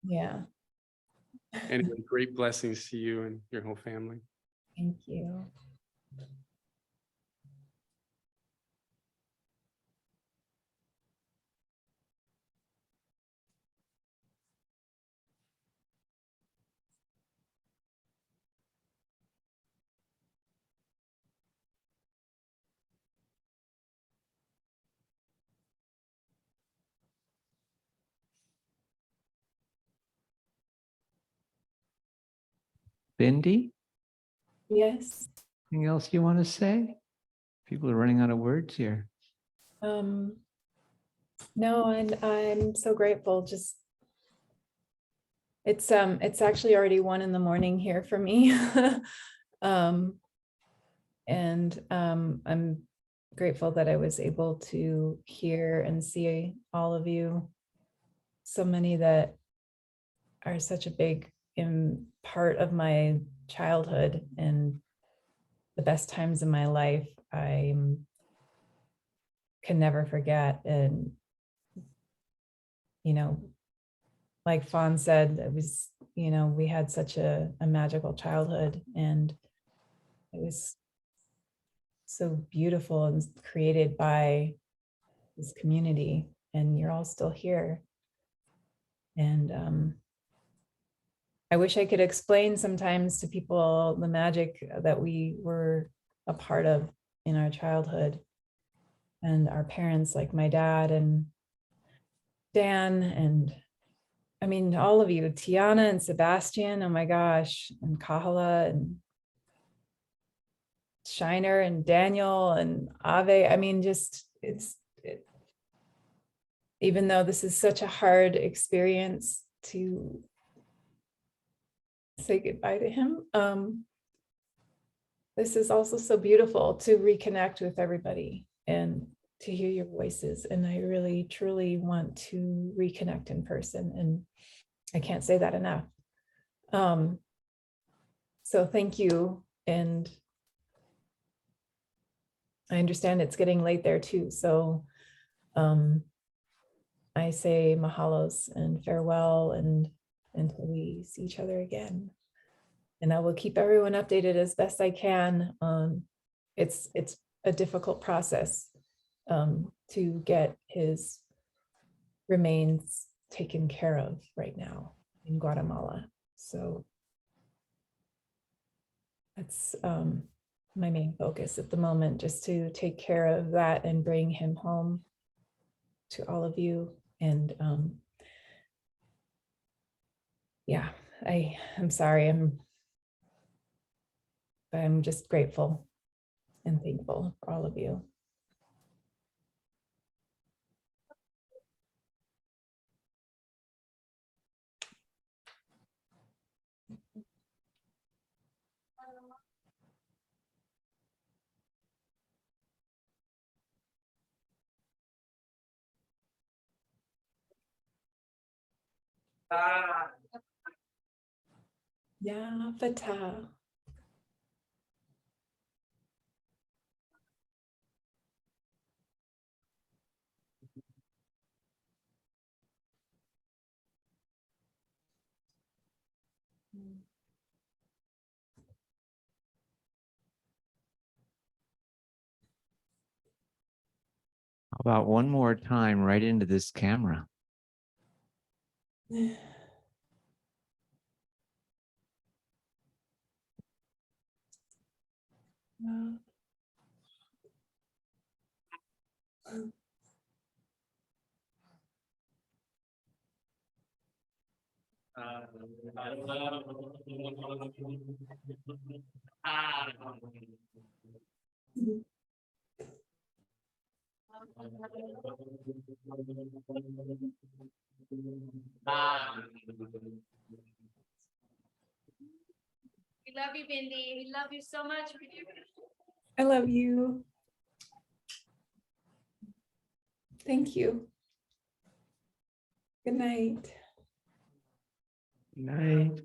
Yeah. Anyway, great blessings to you and your whole family. Thank you. Bindi, Yes. anything else you want to say? People are running out of words here. No, and I'm so grateful. Just it's actually already 1 a.m. here for me. I'm grateful that I was able to hear and see all of you, so many that are such a big part of my childhood and the best times in my life. I can never forget. And like Fawn said, it was, we had such a magical childhood, and it was so beautiful and created by this community, and you're all still here. And I wish I could explain sometimes to people the magic that we were a part of in our childhood, and our parents, like my dad and Dan, and I mean, all of you, Tiana and Sebastian, oh my gosh, and Kahala and Shiner and Daniel and Ave. I mean, just even though this is such a hard experience to say goodbye to him, this is also so beautiful to reconnect with everybody and to hear your voices. And I really, truly want to reconnect in person. And I can't say that enough. So thank you. And I understand it's getting late there too. So I say mahalos and farewell, and until we see each other again. And I will keep everyone updated as best I can. It's a difficult process to get his remains taken care of right now in Guatemala. So it's my main focus at the moment, just to take care of that and bring him home to all of you. And yeah, I'm sorry. I'm just grateful and thankful for all of you. Yeah, Fatah. How about one more time right into this camera? Wow. We love you, Bindi. We love you so much. I love you. Thank you. Good night. Night.